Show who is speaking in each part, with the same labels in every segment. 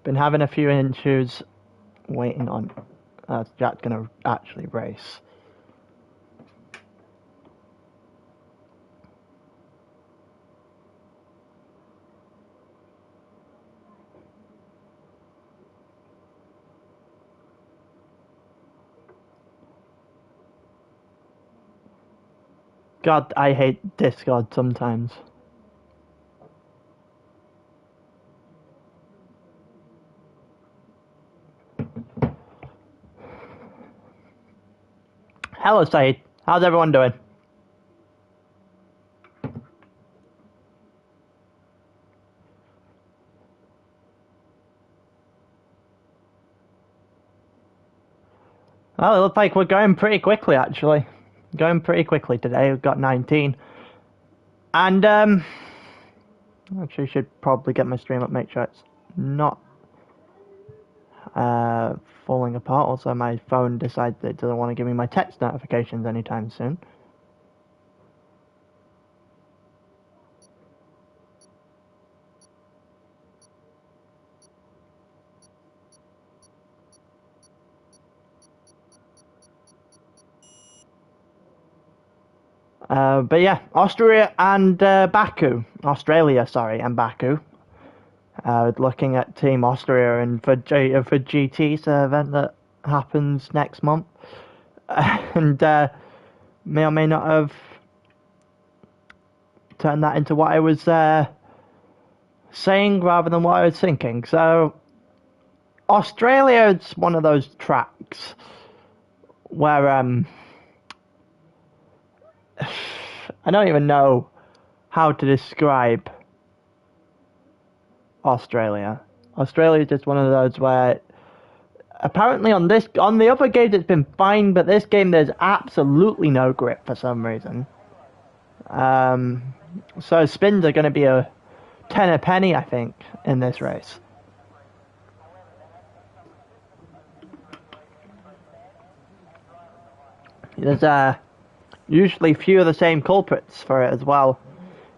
Speaker 1: Been having a few issues waiting on Jack's gonna actually race. God, I hate Discord sometimes. Hello, Saeed. How's everyone doing? Well, it looks like we're going pretty quickly, actually. Going pretty quickly today. We've got 19. And, actually should probably get my stream up, make sure it's not falling apart. Also, my phone decides that it doesn't want to give me my text notifications anytime soon. But yeah, Australia and Australia, and Baku. Looking at Team Austria and for GT's event that happens next month, and may or may not have turned that into what I was saying rather than what I was thinking. So Australia is one of those tracks where I don't even know how to describe Australia. Australia is just one of those where apparently on the other games it's been fine, but this game there's absolutely no grip for some reason. So spins are going to be a 10 a penny, I think, in this race. There's usually few of the same culprits for it as well,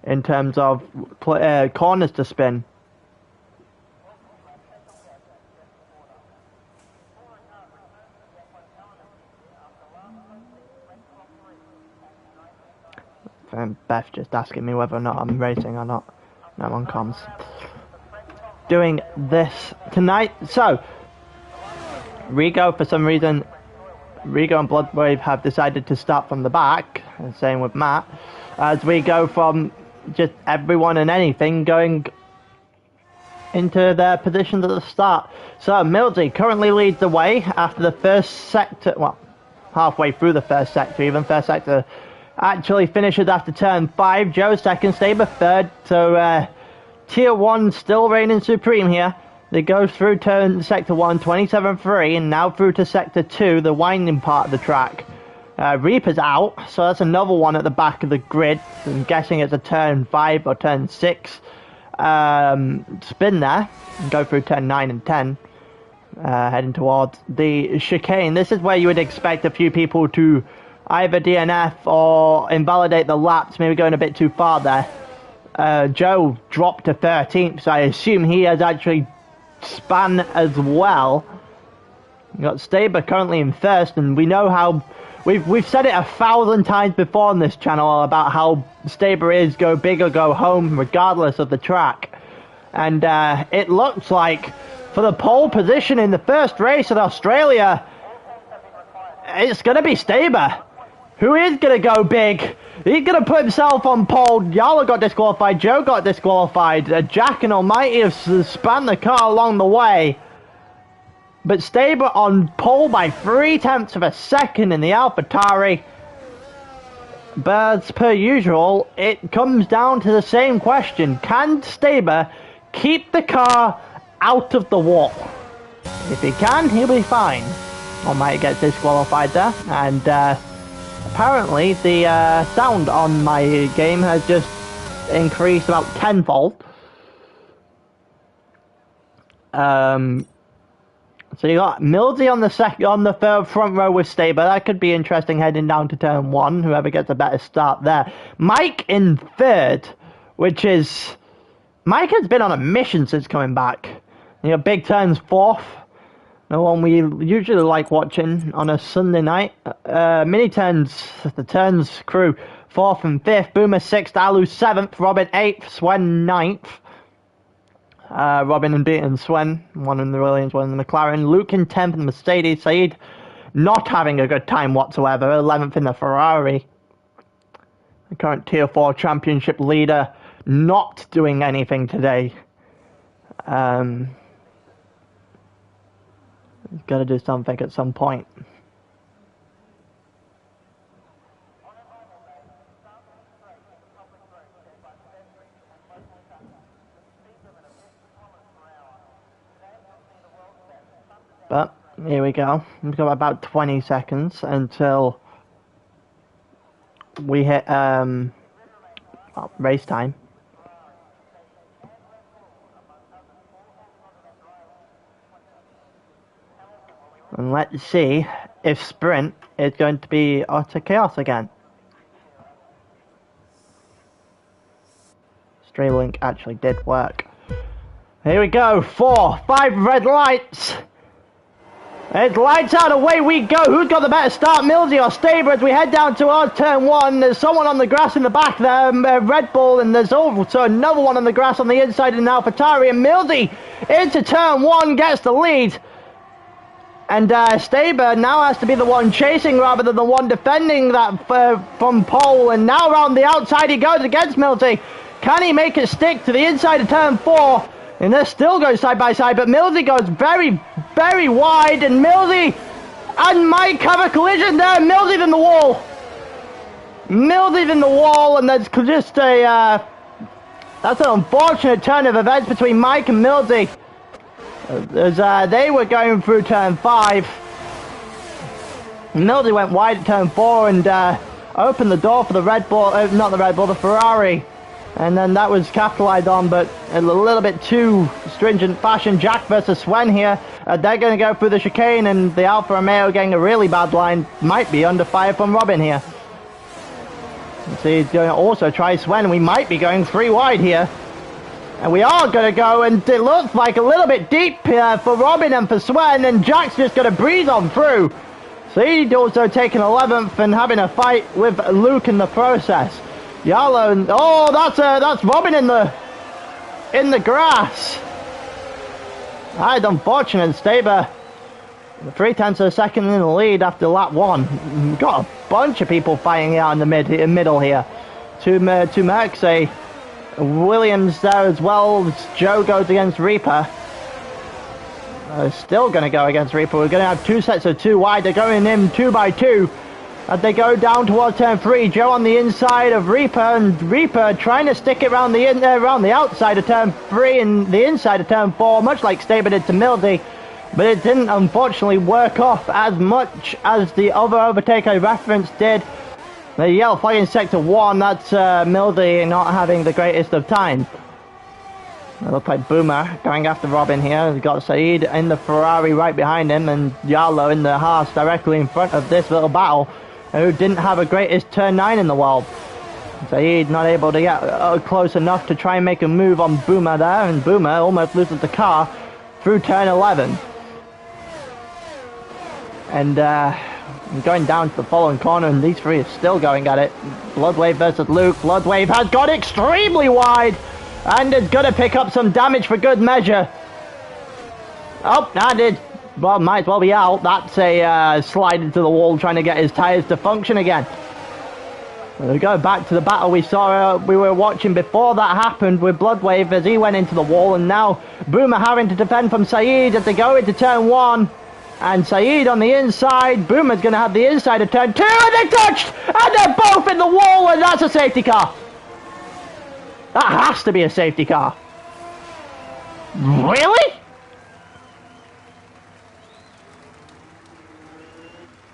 Speaker 1: in terms of corners to spin. Beth just asking me whether or not I'm racing or not. No, I'm on comms. Doing this tonight. So, Rigo, for some reason, Rigo and Bloodwave have decided to start from the back, and same with Matt, as we go from just everyone and anything going into their positions at the start. So, Milsey currently leads the way after the first sector, well, halfway through the first sector, even first sector actually finishes after turn 5. Joe second, Saber third, so tier 1 still reigning supreme here. They go through sector 1, 27-3, and now through to sector 2, the winding part of the track. Reaper's out, so that's another one at the back of the grid. I'm guessing it's a turn 5 or turn 6 spin there, and go through turn 9 and 10, heading towards the chicane. This is where you would expect a few people to either DNF or invalidate the laps, maybe going a bit too far there. Joe dropped to 13th, so I assume he has actually spun as well. We've got Staber currently in first, and we know how we've said it 1,000 times before on this channel about how Staber is go big or go home regardless of the track. And it looks like for the pole position in the first race at Australia, it's going to be Staber, who is going to go big. He's going to put himself on pole. Yala got disqualified. Joe got disqualified. Jack and Almighty have spun the car along the way. But Staber on pole by 0.3 of a second in the AlphaTauri. But as per usual, it comes down to the same question. Can Staber keep the car out of the wall? If he can, he'll be fine. Almighty gets disqualified there. And apparently the sound on my game has just increased about tenfold. So you got Milsey on the third front row with Staber. That could be interesting heading down to turn 1. Whoever gets a better start there. Mike in third, which is Mike has been on a mission since coming back. You know, big turns fourth. The one we usually like watching on a Sunday night. Mini turns, the turns crew, 4th and 5th. Boomer 6th, Alu 7th, Robin 8th, Swen 9th. Robin and beating Swen, one in the Williams, one in the McLaren. Luke in 10th in the Mercedes. Saeed not having a good time whatsoever, 11th in the Ferrari. The current Tier 4 championship leader not doing anything today. He's got to do something at some point. But here we go. We've got about 20 seconds until we hit race time. And let's see if sprint is going to be utter chaos again. Streamlink actually did work. Here we go. 4, 5 red lights. It's lights out, away we go. Who's got the better start, Millsy or Staber, as we head down towards turn 1. There's someone on the grass in the back there, Red Bull, and there's also another one on the grass on the inside of AlphaTauri, and Millsy into turn 1 gets the lead. And Staber now has to be the one chasing rather than the one defending that from pole. And now around the outside he goes against Millsy. Can he make it stick to the inside of turn 4? And they're still going side by side, but Millsy goes very, very wide. And Millsy and Mike have a collision there. Millsy's in the wall. Millsy's in the wall, and that's just a... that's an unfortunate turn of events between Mike and Millsy. As they were going through turn 5. Millsy went wide at turn 4 and opened the door for the Red Bull, not the Red Bull, the Ferrari. And then that was capitalized on, but in a little bit too stringent fashion. Jack versus Swen here. They're going to go through the chicane, and the Alfa Romeo getting a really bad line. Might be under fire from Robin here. So he's going to also try Swen. We might be going 3 wide here. And we are going to go, and it looks like a little bit deep here for Robin and for Swen, and Jack's just going to breeze on through. So he's also taking 11th and having a fight with Luke in the process. Yalo, oh, that's Robin in the grass. That's unfortunate. Staber, 3/10 of a second in the lead after lap 1. We've got a bunch of people fighting out in the middle here. Two Mercs, Williams there as well. Joe goes against Reaper. Still going to go against Reaper. We're going to have 2 sets of 2 wide. They're going in 2 by 2 as they go down towards turn 3. Joe on the inside of Reaper, and Reaper trying to stick it around the outside of turn 3 and the inside of turn 4, much like Staber did to Millsy. But it didn't unfortunately work off as much as the other overtake I referenced did. The yellow flag in sector 1, that's Millsy not having the greatest of times. It looks like Boomer going after Robin here. We've got Saeed in the Ferrari right behind him, and Yalo in the Haas directly in front of this little battle, who didn't have a greatest turn 9 in the world. Saeed not able to get close enough to try and make a move on Boomer there, and Boomer almost loses the car through turn 11. And going down to the following corner, and these 3 are still going at it. Bloodwave versus Luke. Bloodwave has got extremely wide and is going to pick up some damage for good measure. Oh, that did. Well, might as well be out. That's a slide into the wall trying to get his tyres to function again. We go back to the battle we saw, we were watching before that happened with Bloodwave as he went into the wall, and now Boomer having to defend from Saeed as they go into turn 1. And Saeed on the inside. Boomer's going to have the inside of turn 2, and they touched! And they're both in the wall, and that's a safety car. That has to be a safety car. Really?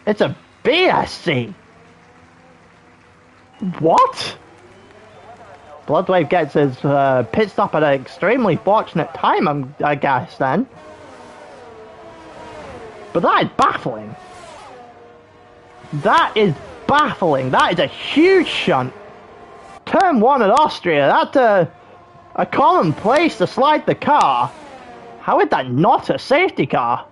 Speaker 1: It's a BSC. What? Bloodwave gets his pit stop at an extremely fortunate time, I guess, then. But that is baffling. That is baffling. That is a huge shunt. Turn 1 at Austria. That's a common place to slide the car. How is that not a safety car?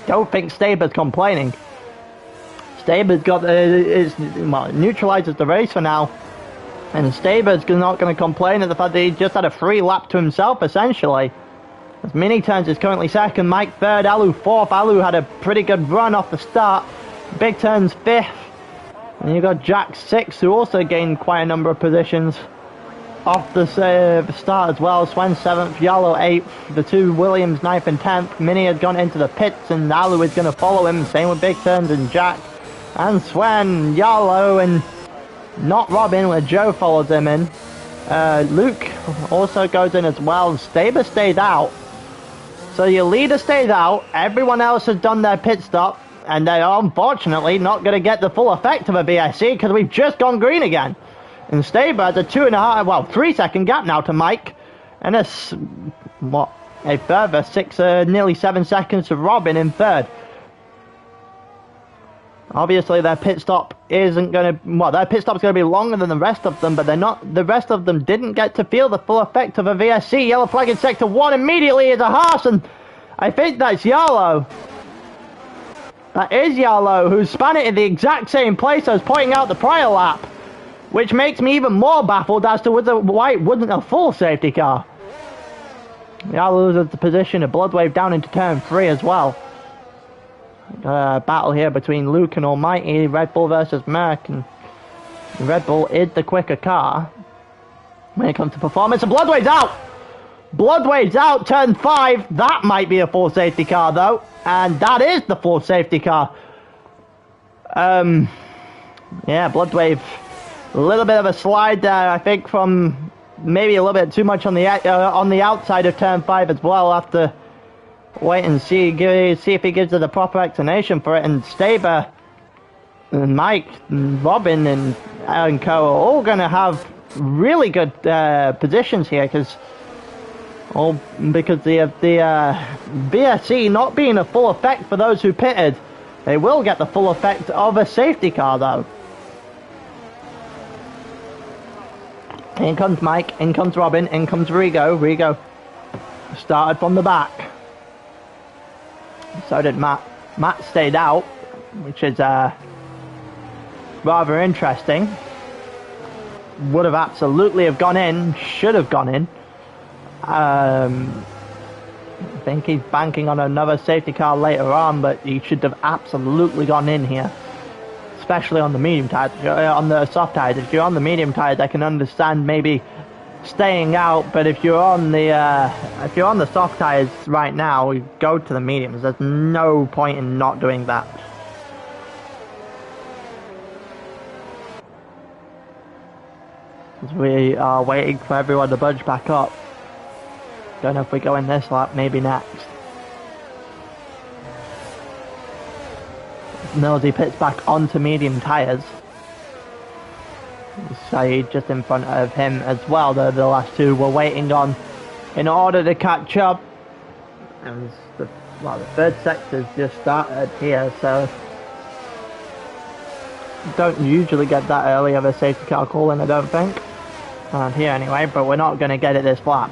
Speaker 1: Don't think Staber's complaining. Staber's got well, neutralizes the race for now. And Staber's not going to complain at the fact that he just had a free lap to himself, essentially. As Mini Turns is currently second, Mike third, Alu fourth. Alu had a pretty good run off the start. Big Turns fifth. And you've got Jack sixth, who also gained quite a number of positions off the start as well. Swen seventh, Yalo eighth. The two Williams ninth and 10th. Mini had gone into the pits and Alu is going to follow him. Same with Big Turns and Jack. And Swen, Yalo, and not Robin, where Joe follows him in. Luke also goes in as well. Staber stayed out. So your leader stayed out. Everyone else has done their pit stop. And they are unfortunately not going to get the full effect of a VSC because we've just gone green again. And Staber has a 2.5, well, 3 second gap now to Mike. And a further 6, nearly 7 seconds to Robin in third. Obviously their pit stop isn't going to, well, their pit stop's going to be longer than the rest of them, but they're not, the rest of them didn't get to feel the full effect of a VSC. Yellow flag in sector 1 immediately is a Haas, and I think that's Yalo. That is Yalo, who span it in the exact same place as pointing out the prior lap, which makes me even more baffled as to why it wasn't a full safety car. Yalo loses the position, a Bloodwave down into turn 3 as well. Battle here between Luke and Almighty, Red Bull versus Merc, and Red Bull is the quicker car when it comes to performance. And Bloodwave's out! Bloodwave's out, turn 5. That might be a full safety car though, and that is the full safety car. Yeah, Bloodwave, a little bit of a slide there, I think, from maybe a little bit too much on the outside of turn 5 as well. After wait and see if he gives it a proper explanation for it. And Staber and Mike and Robin and Co are all going to have really good positions here because the VSC not being a full effect for those who pitted, they will get the full effect of a safety car though. In comes Mike, in comes Robin, in comes Rigo. Rigo started from the back. So did Matt. Matt stayed out, which is rather interesting. Would have absolutely have gone in, should have gone in. I think he's banking on another safety car later on, but he should have absolutely gone in here. Especially on the medium tires, on the soft tires. If you're on the medium tires, I can understand maybe staying out, but if you're on the soft tires right now, you go to the mediums. There's no point in not doing that. As we are waiting for everyone to budge back up. Don't know if we go in this lap, maybe next. Millsy pits back onto medium tires. Saeed just in front of him as well. The last two were waiting on in order to catch up. And the third sector's just started here, so don't usually get that early of a safety car call in, I don't think. Around here anyway, but we're not going to get it this lap.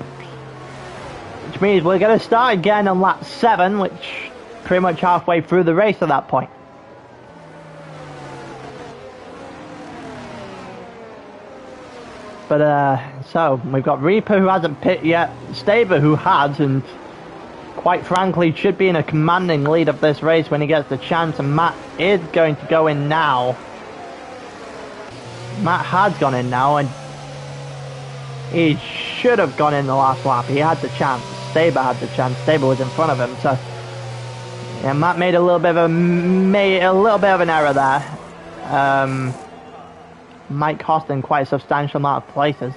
Speaker 1: Which means we're going to start again on lap 7, which pretty much halfway through the race at that point. But so we've got Reaper who hasn't pit yet, Staber who has, and quite frankly should be in a commanding lead of this race when he gets the chance, and Matt is going to go in now. Matt has gone in now, and he should have gone in the last lap. He had the chance. Staber had the chance. Staber was in front of him, so yeah, Matt made a little bit of an error there. Might cost him quite a substantial amount of places.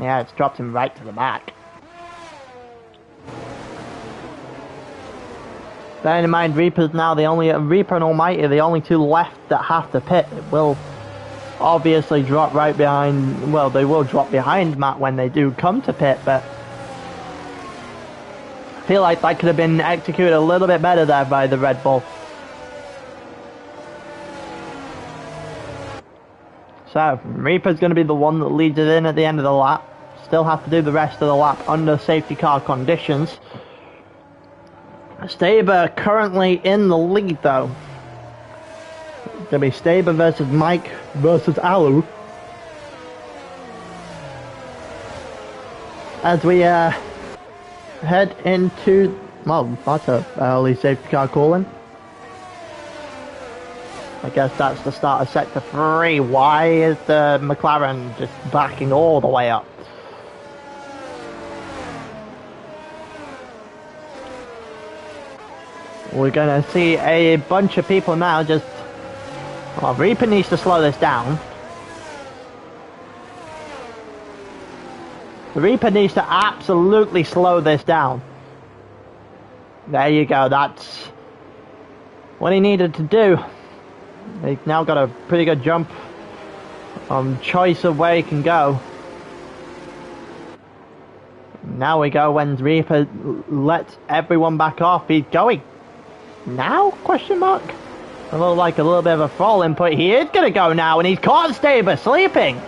Speaker 1: Yeah, it's dropped him right to the back. Bearing in mind, Reaper and Almighty are the only two left that have to pit. It will obviously drop right behind, well, they will drop behind Matt when they do come to pit, but I feel like that could have been executed a little bit better there by the Red Bull. So, Reaper's going to be the one that leads it in at the end of the lap. Still have to do the rest of the lap under safety car conditions. Staber currently in the lead though. It's going to be Staber versus Mike versus Alu. As we head into, well, that's a early safety car calling. I guess that's the start of sector 3. Why is the McLaren just backing all the way up? We're going to see a bunch of people now just... Well, Reaper needs to slow this down. The Reaper needs to absolutely slow this down. There you go, that's what he needed to do. He's now got a pretty good jump choice of where he can go. Now we go when Reaper lets everyone back off. He's going now? Question mark. A little bit of a fall input. He is going to go now, and he's caught Staber sleeping.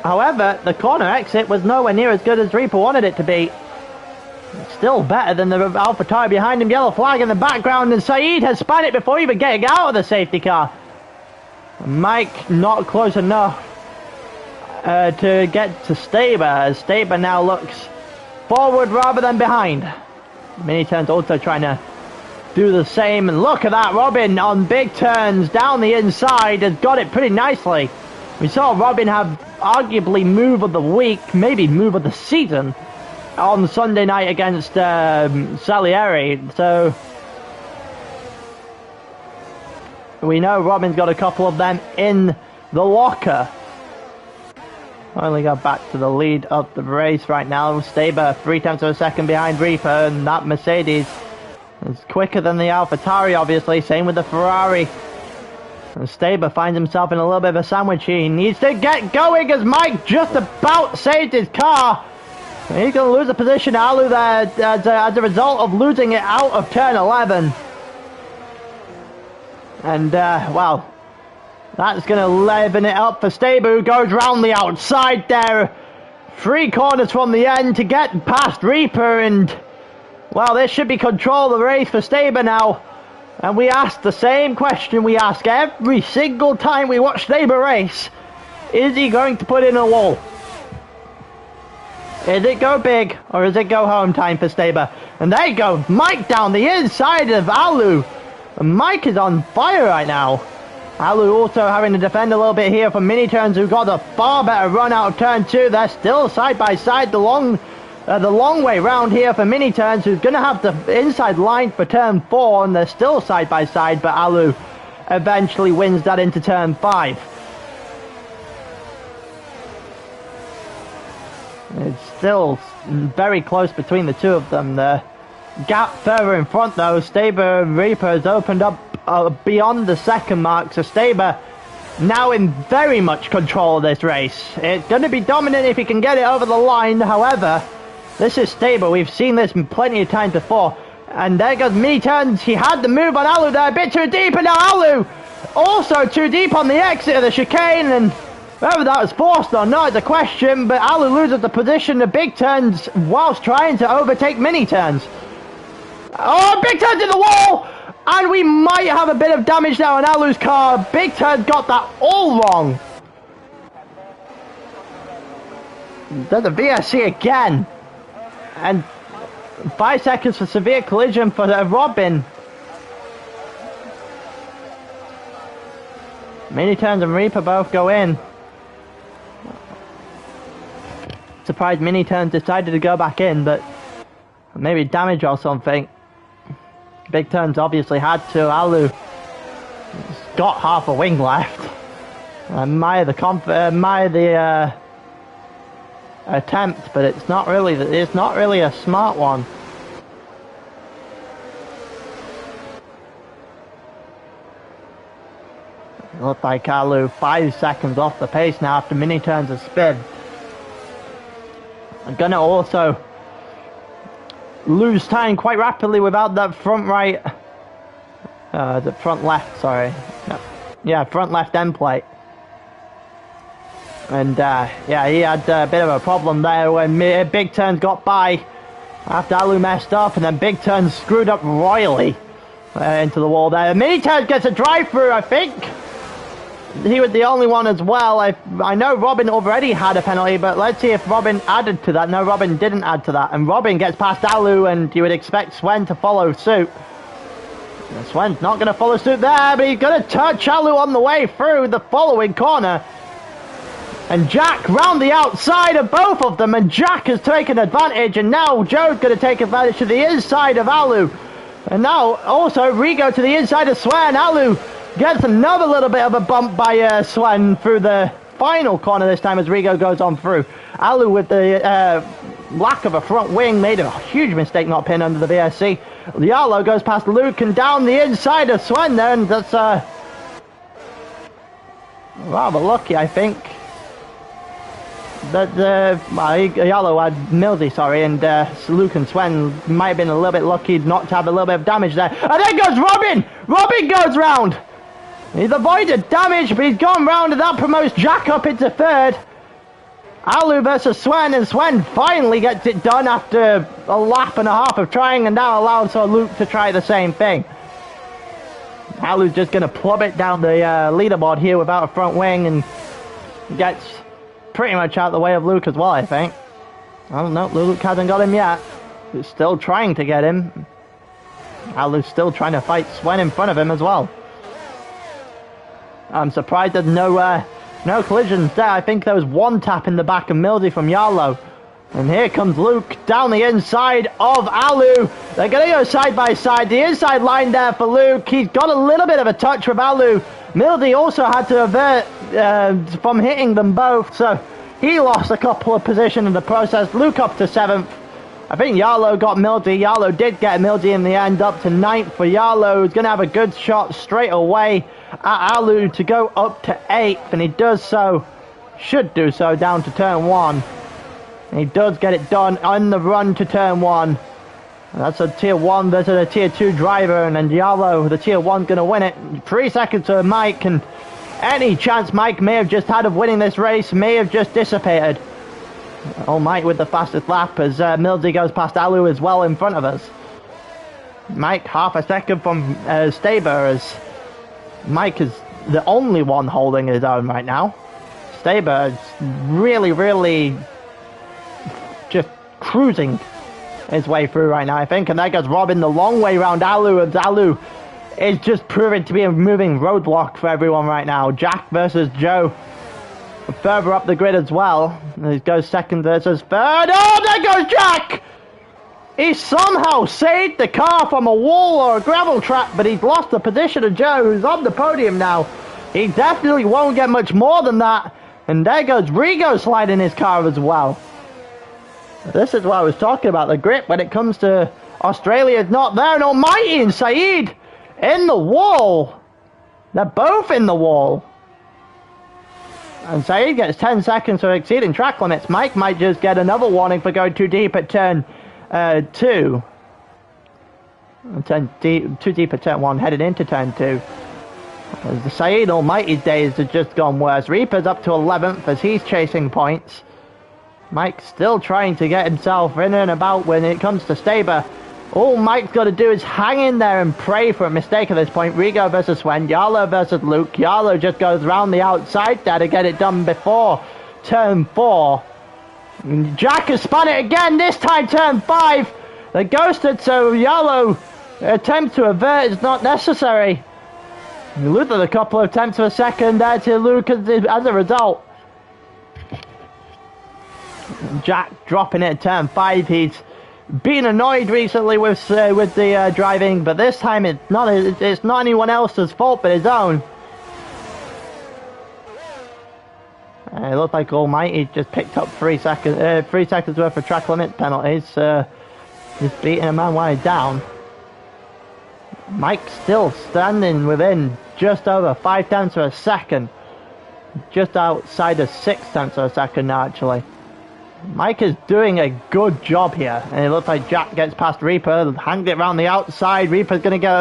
Speaker 1: However, the corner exit was nowhere near as good as Reaper wanted it to be. Still better than the AlphaTauri behind him. Yellow flag in the background, and Saeed has spun it before even getting out of the safety car. Mike not close enough to get to Staber, as Staber now looks forward rather than behind. Mini turns also trying to do the same, and look at that, Robin on big turns down the inside has got it pretty nicely. We saw Robin have arguably move of the week, maybe move of the season, on Sunday night against Salieri. So we know Robin's got a couple of them in the locker. Only got back to the lead of the race right now. Staber 3/10 of a second behind Reaper, and that Mercedes is quicker than the AlphaTauri, obviously. Same with the Ferrari. And Staber finds himself in a little bit of a sandwich. He needs to get going as Mike just about saved his car. And he's going to lose a position. Alu there as a result of losing it out of turn 11. And, well, that's going to level it up for Staber, who goes round the outside there. 3 corners from the end to get past Reaper. And, well, this should be control of the race for Staber now. And we ask the same question we ask every single time we watch Staber race. Is he going to put in a wall? Is it go big, or is it go home time for Staber? And there you go, Mike down the inside of Alu. And Mike is on fire right now. Alu also having to defend a little bit here from Mini Turns, who got a far better run out of turn 2. They're still side by side the long way round here for Mini Turns, who's going to have the inside line for turn 4, and they're still side by side, but Alu eventually wins that into turn 5. It's still very close between the two of them. The gap further in front though, Staber and Reaper has opened up beyond the second mark, so Staber now in very much control of this race. It's going to be dominant if he can get it over the line. However, this is Staber. We've seen this plenty of times before. And there goes Mini Turns. He had the move on Alu there, a bit too deep, and now Alu also too deep on the exit of the chicane, and whether that was forced or not is a question, but Alu loses the position of Big Turns whilst trying to overtake Mini Turns. Oh, Big Turns in the wall! And we might have a bit of damage now on Alu's car. Big Turns got that all wrong. There's a VSC again. And 5 seconds for severe collision for Robin. Mini Turns and Reaper both go in. Surprised Mini Turns decided to go back in, but maybe damage or something. Big Turns obviously had to. Alu got half a wing left. Admire the attempt, but it's not really a smart one. It looked like Alu 5 seconds off the pace now after Mini Turns a spin. I'm gonna also lose time quite rapidly without that front right, the front left, sorry. No. Yeah, front left end plate. And yeah, he had a bit of a problem there when Big Turns got by after Alu messed up, and then Big Turns screwed up royally into the wall there. Mini Turns gets a drive through, I think. He was the only one as well. I know Robin already had a penalty, but let's see if Robin added to that. No, Robin didn't add to that. And Robin gets past Alu, and you would expect Sven to follow suit. And Sven's not going to follow suit there, but he's going to touch Alu on the way through the following corner. And Jack round the outside of both of them, and Jack has taken advantage, and now Joe's going to take advantage to the inside of Alu. And now also Rigo to the inside of Sven. Alu gets another little bit of a bump by Sven through the final corner this time as Rigo goes on through. Alu with the lack of a front wing made a huge mistake not pinning under the VSC. Yarlo goes past Luke and down the inside of Sven there, and that's rather lucky, I think. That Yarlo had Millsy, sorry, and Luke and Sven might have been a little bit lucky not to have a little bit of damage there. And then goes Robin! Robin goes round! He's avoided damage, but he's gone round, and that promotes Jack up into third. Alu versus Sven, and Sven finally gets it done after a lap and a half of trying, and now allows Luke to try the same thing. Alu's just going to plumb it down the leaderboard here without a front wing, and gets pretty much out of the way of Luke as well, I think. Oh no, Luke hasn't got him yet. He's still trying to get him. Alu's still trying to fight Sven in front of him as well. I'm surprised there's no collisions there. I think there was one tap in the back of Millsy from Yarlo. And here comes Luke down the inside of Alu. They're going to go side by side. The inside line there for Luke. He's got a little bit of a touch with Alu. Millsy also had to avert from hitting them both, so he lost a couple of positions in the process. Luke up to 7th. I think Yarlo got Millsy. Yarlo did get Millsy in the end, up to 9th for Yarlo, who's going to have a good shot straight away at Alu to go up to 8th, and he does so, should do so, down to turn 1. And he does get it done on the run to turn 1. That's a tier 1 versus a tier 2 driver, and then Yarlo, the tier 1, going to win it. 3 seconds to Mike, and any chance Mike may have just had of winning this race may have just dissipated. Oh, Mike with the fastest lap as Millsy goes past Alu as well in front of us. Mike half a second from Staber, as Mike is the only one holding his own right now. Staber is really just cruising his way through right now, I think, and there goes Robin the long way round Alu, and Alu is just proving to be a moving roadblock for everyone right now. Jack versus Joe further up the grid as well. He goes second versus third. Oh, there goes Jack! He somehow saved the car from a wall or a gravel trap, but he's lost the position of Joe, who's on the podium now. He definitely won't get much more than that. And there goes Rigo sliding his car as well. This is what I was talking about. The grip when it comes to Australia is not there. And Almighty and Saeed in the wall. They're both in the wall. And Saeed gets 10 seconds for exceeding track limits. Mike might just get another warning for going too deep at turn 2. Too deep at turn 1, headed into turn 2. As the Saeed Almighty's days have just gone worse. Reaper's up to 11th as he's chasing points. Mike's still trying to get himself in and about when it comes to Staber. All Mike's got to do is hang in there and pray for a mistake at this point. Rigo versus Sven, Yarlo versus Luke. Yarlo just goes round the outside there to get it done before turn 4. And Jack has spun it again, this time turn 5. They ghosted, so Yarlo attempt to avert is not necessary. Luther a couple of attempts for a second there to Luke as a result. Jack dropping it at turn 5. He's been annoyed recently with the driving, but this time it's not anyone else's fault but his own. It looks like Almighty just picked up 3 seconds worth of track limit penalties. Just beating a man while he's down. Mike's still standing within just over 5 tenths of a second. Just outside of 6 tenths of a second now, actually. Mike is doing a good job here. And it looks like Jack gets past Reaper, hanged it around the outside. Reaper's going to get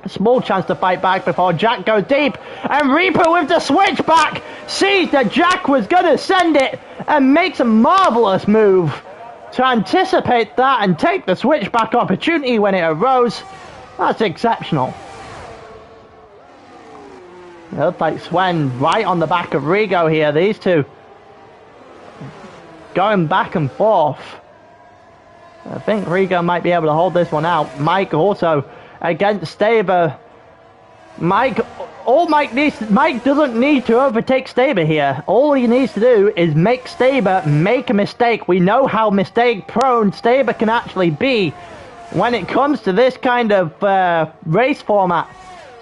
Speaker 1: a small chance to fight back before Jack goes deep. And Reaper with the switchback sees that Jack was going to send it and makes a marvelous move to anticipate that and take the switchback opportunity when it arose. That's exceptional. It looks like Sven right on the back of Rigo here. These two going back and forth. I think Rigo might be able to hold this one out. Mike also against Staber. Mike doesn't need to overtake Staber here. All he needs to do is make Staber make a mistake. We know how mistake prone Staber can actually be when it comes to this kind of race format.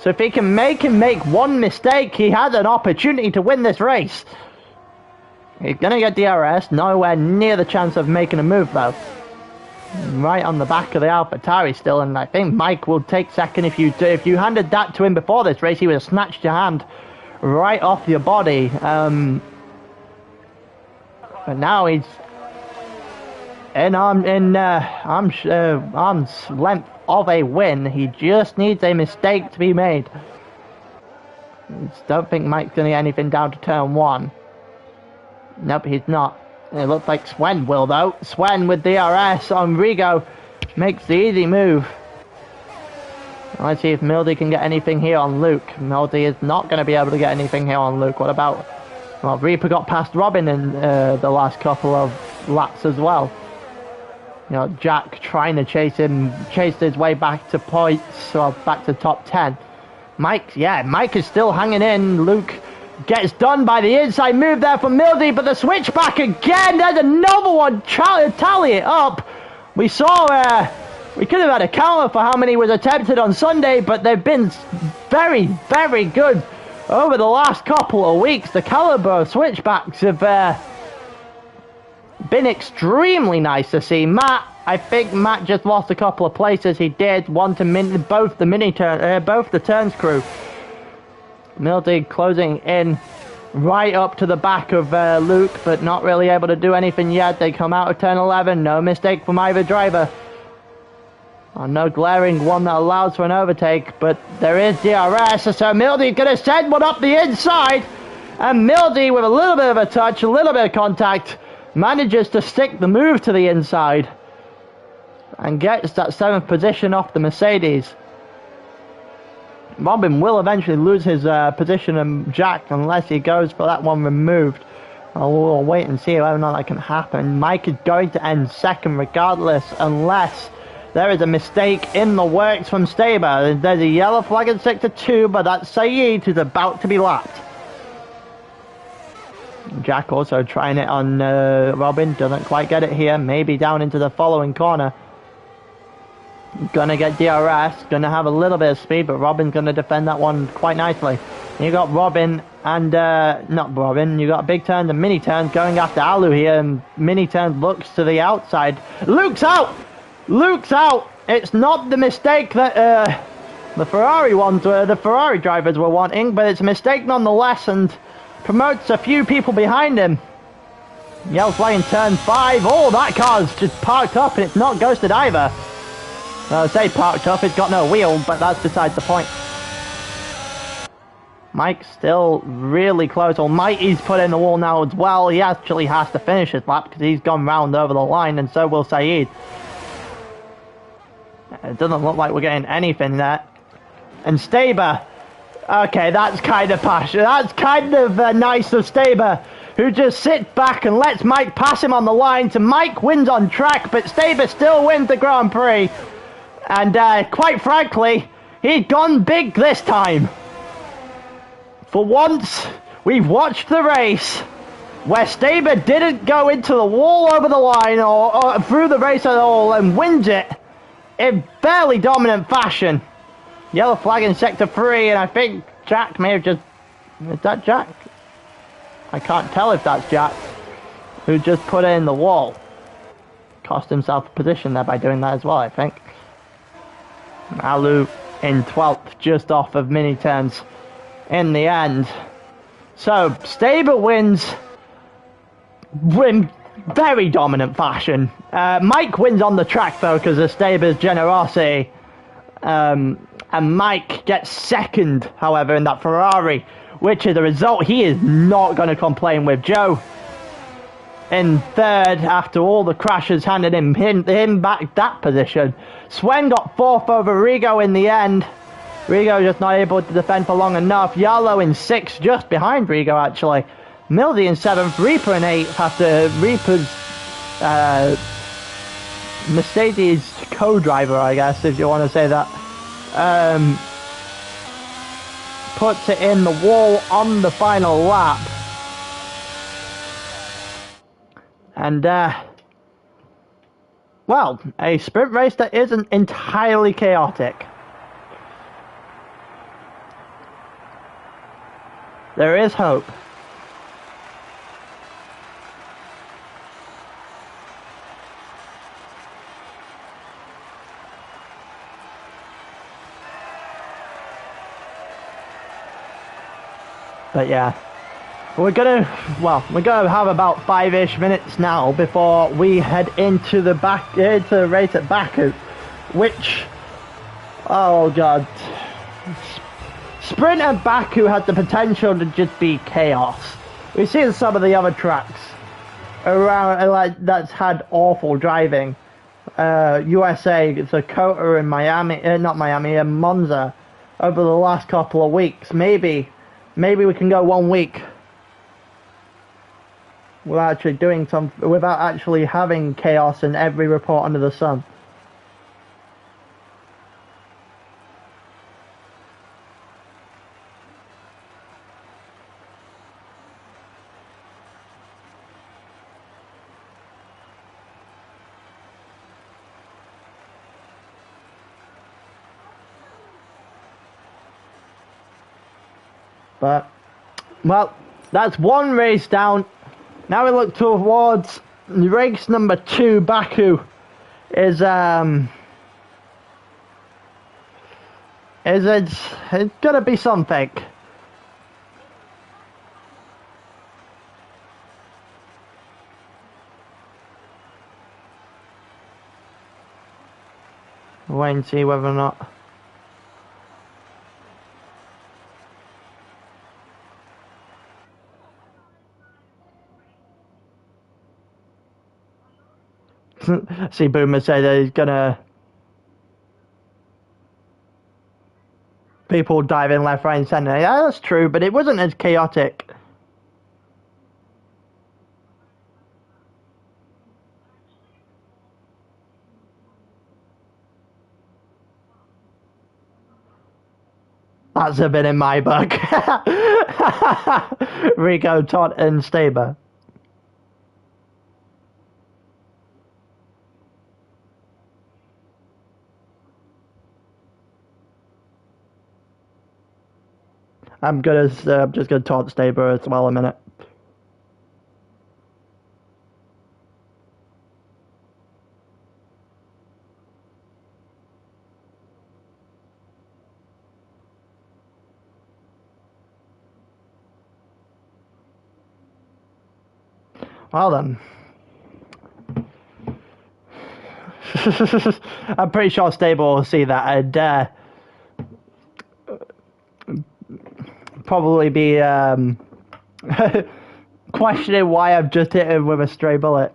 Speaker 1: So if he can make him make one mistake, he has an opportunity to win this race. He's going to get DRS, nowhere near the chance of making a move though. Right on the back of the AlphaTauri still, and I think Mike will take second. If you handed that to him before this race, he would have snatched your hand right off your body. But now he's in arm's length of a win. He just needs a mistake to be made. I don't think Mike's going to get anything down to turn 1. Nope, he's not. It looks like Sven will though. Sven with DRS on Rigo makes the easy move. Let's see if Mildy can get anything here on Luke. Mildy is not going to be able to get anything here on Luke. What about... Well, Reaper got past Robin in the last couple of laps as well. You know, Jack trying to chase his way back to points, or back to top 10. Mike is still hanging in. Luke gets done by the inside move there from Mildy, but the switchback again. There's another one. Tally it up. We saw we could have had a counter for how many was attempted on Sunday, but they've been very, very good over the last couple of weeks. The caliber of switchbacks have been extremely nice to see. I think Matt just lost a couple of places. He did one to both the turns crew. Mildy closing in right up to the back of Luke, but not really able to do anything yet. They come out of turn 11. No mistake from either driver. No glaring one that allows for an overtake, but there is DRS, so Mildy's going to send one up the inside. And Mildy, with a little bit of a touch, a little bit of contact, manages to stick the move to the inside and gets that 7th position off the Mercedes. Robin will eventually lose his position and Jack unless he goes for that one removed. We'll wait and see whether or not that can happen. Mike is going to end second regardless, unless there is a mistake in the works from Staber. There's a yellow flag in sector 2, but that's Saeed who's about to be lapped. Jack also trying it on Robin, doesn't quite get it here, maybe down into the following corner. Gonna get DRS, gonna have a little bit of speed, but Robin's gonna defend that one quite nicely. You got Robin and, not Robin, you got big turns and mini turns going after Alu here, and mini turns looks to the outside. Luke's out! Luke's out! It's not the mistake that the Ferrari drivers were wanting, but it's a mistake nonetheless, and promotes a few people behind him. Yellow flag in turn 5. Oh, that car's just parked up, and it's not ghosted either. I say parked up, it's got no wheel, but that's besides the point. Mike's still really close. Almighty's put in the wall now as well. He actually has to finish his lap because he's gone round over the line, and so will Saeed. It doesn't look like we're getting anything there. And Staber. Okay, that's kind of passion. That's kind of nice of Staber, who just sits back and lets Mike pass him on the line. So Mike wins on track, but Staber still wins the Grand Prix. And quite frankly, he's gone big this time. For once, we've watched the race where Staber didn't go into the wall over the line or through the race at all and wins it in fairly dominant fashion. Yellow flag in sector 3, and I think Jack may have just... Is that Jack? I can't tell if that's Jack, who just put in the wall. Cost himself a position there by doing that as well, I think. Alu in 12th, just off of mini turns in the end. So, Staber wins very dominant fashion. Mike wins on the track though because of Staber's generosity. And Mike gets second, however, in that Ferrari, which is the result he is not going to complain with. Joe in third after all the crashes handed him back that position. Swen got fourth over Rigo in the end. Rigo just not able to defend for long enough. Yalo in sixth, just behind Rigo actually. Mildy in seventh, Reaper in eighth after Reaper's Mercedes co-driver, I guess, if you want to say that, puts it in the wall on the final lap. And, well, a sprint race that isn't entirely chaotic. There is hope. But yeah, we're gonna have about 5-ish minutes now before we head into the race at Baku, which, oh god, sprint at Baku had the potential to just be chaos. We've seen some of the other tracks around that's had awful driving. USA, Dakota, and Monza over the last couple of weeks. Maybe we can go 1 week without actually having chaos in every report under the sun. But, well, that's one race down. Now we look towards race number 2, Baku. It's gonna be something. Wait and see whether or not. See Boomer say that he's gonna people diving left, right and centre. Yeah, that's true, but it wasn't as chaotic. That's a bit in my book. Rico, Todd and Staber. I'm just gonna taunt Staber as well a minute. Well then. I'm pretty sure Stable will see that and probably be questioning why I've just hit him with a stray bullet.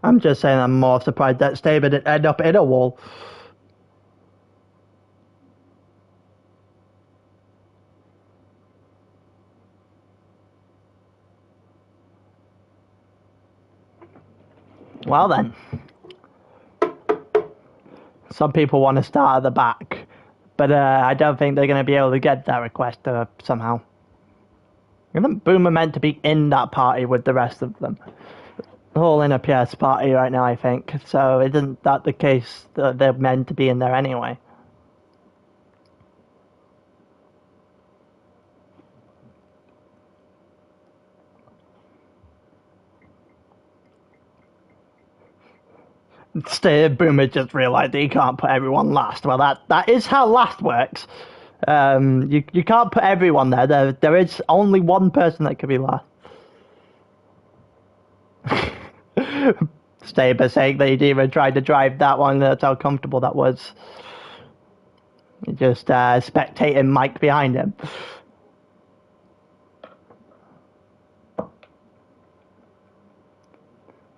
Speaker 1: I'm just saying I'm more surprised that Staber didn't end up in a wall. Well then. Some people want to start at the back, but I don't think they're going to be able to get that request somehow. I think Boomer meant to be in that party with the rest of them. all in a PS party right now, I think. So isn't that the case that they're meant to be in there anyway? Boomer just realised that you can't put everyone last. Well, that is how last works. You can't put everyone there. There is only one person that could be last. Staber saying that he'd even tried to drive that one. That's how comfortable that was. Just spectating Mike behind him.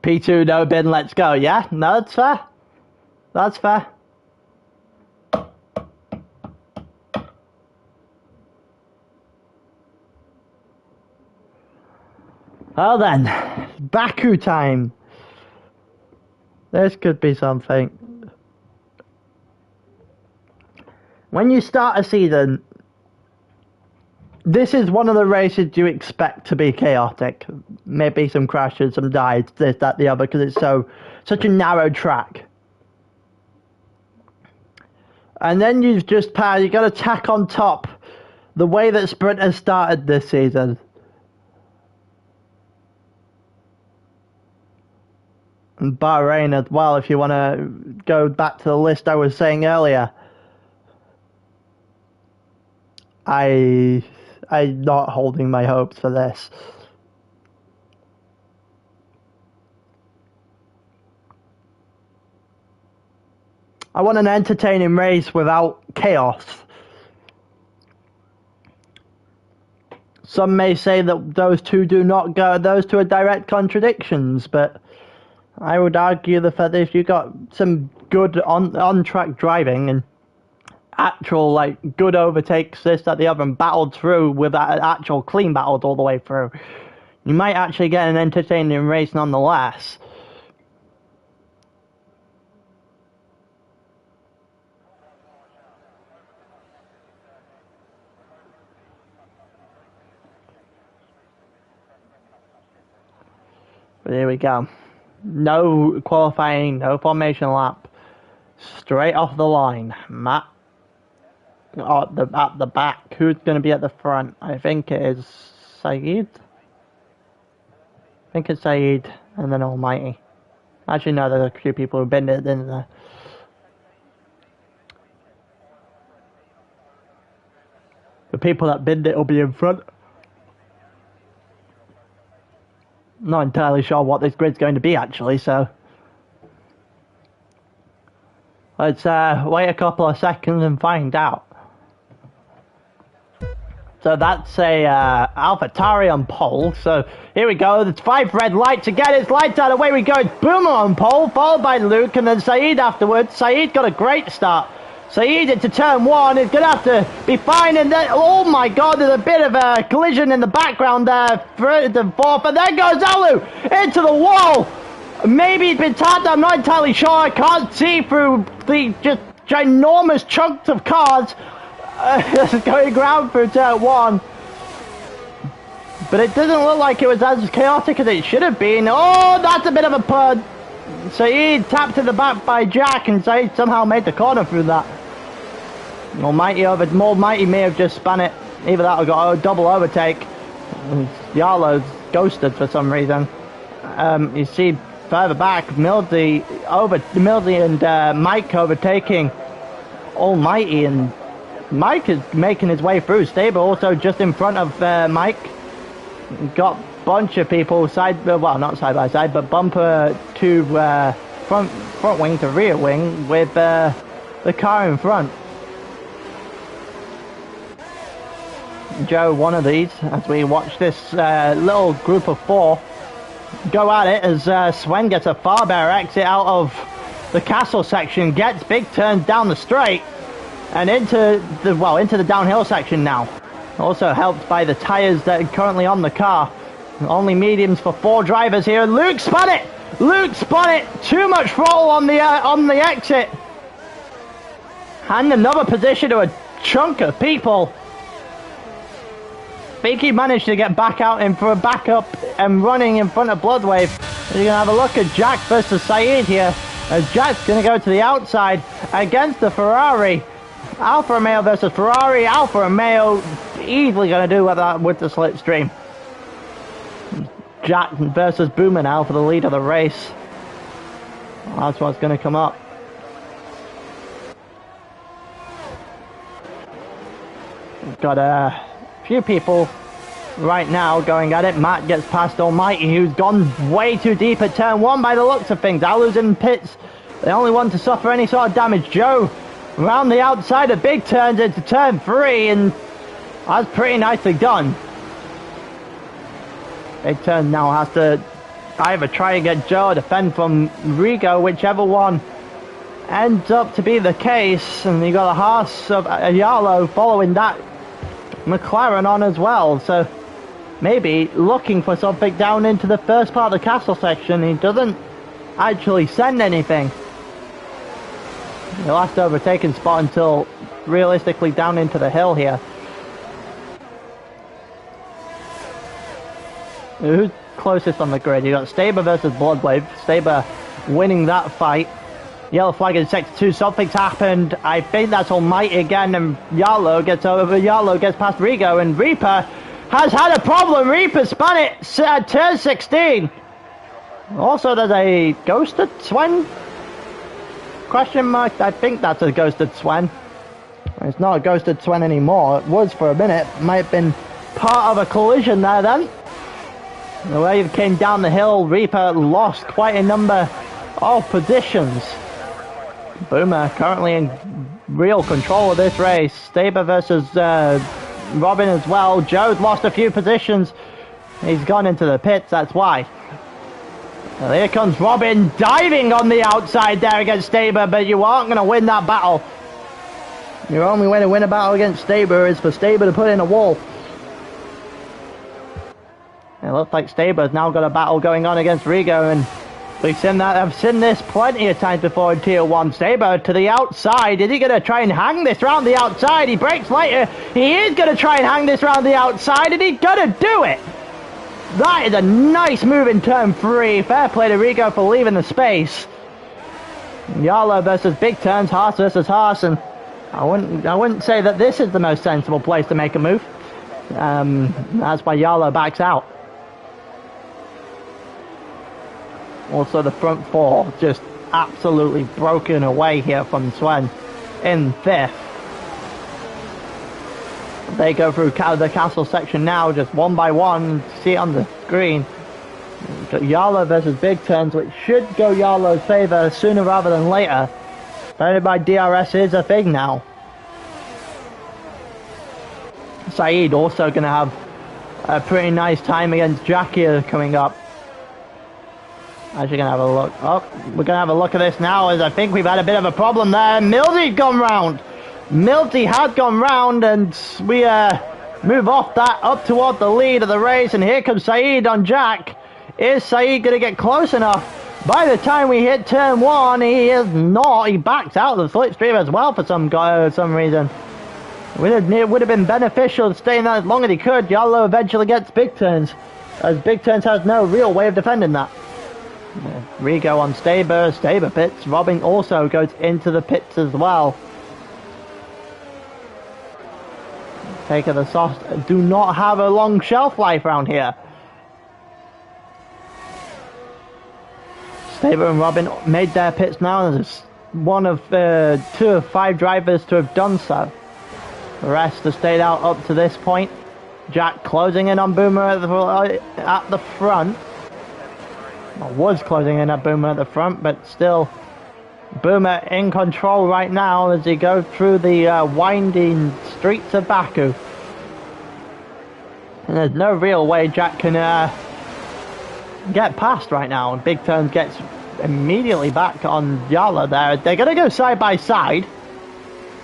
Speaker 1: P2 no bin, let's go. Yeah, no, that's fair. That's fair. Well then, Baku time. This could be something. When you start a season, this is one of the races you expect to be chaotic. Maybe some crashes, some dives, this, that, the other, because it's such a narrow track. And then you've got to tack on top the way that sprinters started this season. And Bahrain as well, if you want to go back to the list I was saying earlier. I'm not holding my hopes for this. I want an entertaining race without chaos. Some may say that those two do not go, those two are direct contradictions, but I would argue the fact that if you got some good on-track driving and actual good overtakes, this, that, the other, and battled through with actual clean battles all the way through, you might actually get an entertaining race nonetheless. But here we go. No qualifying, no formation lap. Straight off the line. Matt at the back. Who's going to be at the front? I think it is Saeed. I think it's Saeed and then Almighty. Actually, no, there's a few people who've been in there. The people that binned it will be in front. Not entirely sure what this grid's going to be, actually, so let's wait a couple of seconds and find out. So that's a AlphaTauri on pole. So here we go. There's 5 red lights again. It's lights out. Away we go. It's Boomer on pole, followed by Luke, and then Saeed afterwards. Saeed got a great start. Saeed into turn 1. He's going to have to be fine. And then, oh my God, there's a bit of a collision in the background there. Third and fourth. And there goes Alu into the wall. Maybe he's been tapped. I'm not entirely sure. I can't see through the just ginormous chunks of cars. Going round through turn 1. But it doesn't look like it was as chaotic as it should have been. Oh, that's a bit of a pud. Saeed tapped to the back by Jack, and Saeed somehow made the corner through that. Almighty may have just spun it. Either that or got a double overtake. Yarlow's ghosted for some reason. You see further back, Mildy and Mike overtaking Almighty, and Mike is making his way through. Stable also just in front of Mike. Got a bunch of people not side by side, but bumper to front wing to rear wing with the car in front. Joe, one of these, as we watch this little group of 4 go at it, as Sven gets a far better exit out of the castle section, gets big turns down the straight and into the downhill section now. Also helped by the tyres that are currently on the car. Only mediums for 4 drivers here. Luke spun it. Too much throttle on the exit. And another position to a chunk of people. think he managed to get back out in for a backup and running in front of Bloodwave. You're going to have a look at Jack versus Saeed here. As Jack's going to go to the outside against the Ferrari. Alfa Romeo versus Ferrari. Alfa Romeo easily going to do that with the slipstream. Jack versus Boomer now for the lead of the race. That's what's going to come up. We've got a few people right now going at it. Matt gets past Almighty, who's gone way too deep at turn 1 by the looks of things. Alu's in pits, the only one to suffer any sort of damage. Joe around the outside of big turns into turn 3, and that's pretty nicely done. Big turn now has to either try and get Joe or defend from Rigo, whichever one ends up to be the case. And you got a Haas of Ayalo following that McLaren on as well, so maybe looking for something down into the first part of the castle section. He doesn't actually send anything. The last overtaken spot until realistically down into the hill here. Who's closest on the grid? You got Staber versus Bloodwave. Staber winning that fight. Yellow flag in sector 2, something's happened. I think that's Almighty again, and Yalo gets over. Yalo gets past Rigo, and Reaper has had a problem. Reaper spun it at turn 16. Also, there's a ghosted Swen? Question mark? I think that's a ghosted Swen. It's not a ghosted Swen anymore. It was for a minute. Might have been part of a collision there then. The way it came down the hill, Reaper lost quite a number of positions. Boomer currently in real control of this race. Staber versus Robin as well. Joe's lost a few positions. He's gone into the pits, that's why. Well, here comes Robin diving on the outside there against Staber, but you aren't going to win that battle. Your only way to win a battle against Staber is for Staber to put in a wall. It looks like Staber's now got a battle going on against Rigo, and we've seen that. I've seen this plenty of times before in Tier 1. Staber to the outside. Is he going to try and hang this round the outside? He breaks later. He is going to try and hang this round the outside, and he's going to do it. That is a nice move in turn 3. Fair play to Rigo for leaving the space. Yalo versus big turns. Haas versus Haas, and I wouldn't say that this is the most sensible place to make a move. That's why Yalo backs out. Also, the front 4 just absolutely broken away here from Swen in 5th. They go through the castle section now, just one by one. See it on the screen. Got Yalo versus big turns, which should go Yalo's favour sooner rather than later. Voted by DRS is a thing now. Saeed also going to have a pretty nice time against Jack here coming up. Actually going to have a look. Oh, we're going to have a look at this now, as I think we've had a bit of a problem there. Mildy's gone round. Mildy has gone round, and we move off that up toward the lead of the race, and here comes Saeed on Jack. Is Saeed going to get close enough? By the time we hit turn 1, he is not. He backs out of the slipstream as well for some reason. It would have been beneficial to stay in that as long as he could. Yalo eventually gets big turns, as big turns has no real way of defending that. Rigo on Staber. Staber pits. Robin also goes into the pits as well. Take of the sauce do not have a long shelf life around here. Staber and Robin made their pits now. There's one of 2 of 5 drivers to have done so. The rest have stayed out up to this point. Jack closing in on Boomer at the front. Well, was closing in at Boomer at the front, but still Boomer in control right now as he goes through the winding streets of Baku. And there's no real way Jack can get past right now. And Big Turns gets immediately back on Yalo there. They're going to go side by side.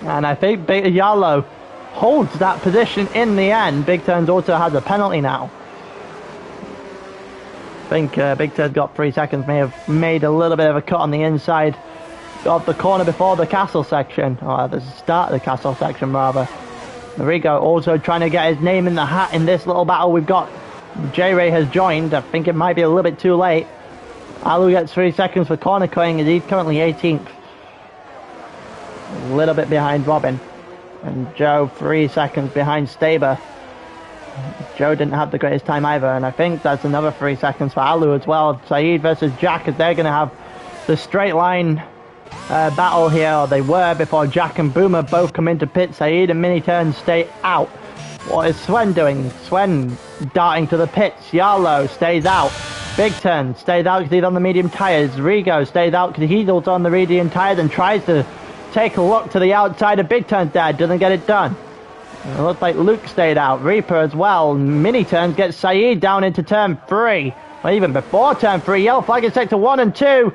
Speaker 1: And I think Yalo holds that position in the end. Big Turns also has a penalty now. I think Big Turns got 3 seconds, may have made a little bit of a cut on the inside of the corner before the castle section, or the start of the castle section rather. Rigo also trying to get his name in the hat in this little battle. We've got J-Ray has joined. I think it might be a little bit too late. Alu gets 3 seconds for corner cutting, as he's currently 18th. A little bit behind Robin. And Joe 3 seconds behind Staber. Joe didn't have the greatest time either, and I think that's another 3 seconds for Alu as well. Saeed versus Jack, as they're going to have the straight line battle here, or they were before Jack and Boomer both come into pit. Saeed and Mini Turn stay out. What is Swen doing? Swen darting to the pits. Yarlo stays out. Big Turn stays out because he's on the medium tyres. Rigo stays out because he's also on the medium tyres and tries to take a look to the outside of Big Turn's dad. Doesn't get it done. It looks like Luke stayed out. Reaper as well. Mini Turns gets Saeed down into turn 3. Or even before turn 3. Yellow flag in sector 1 and 2.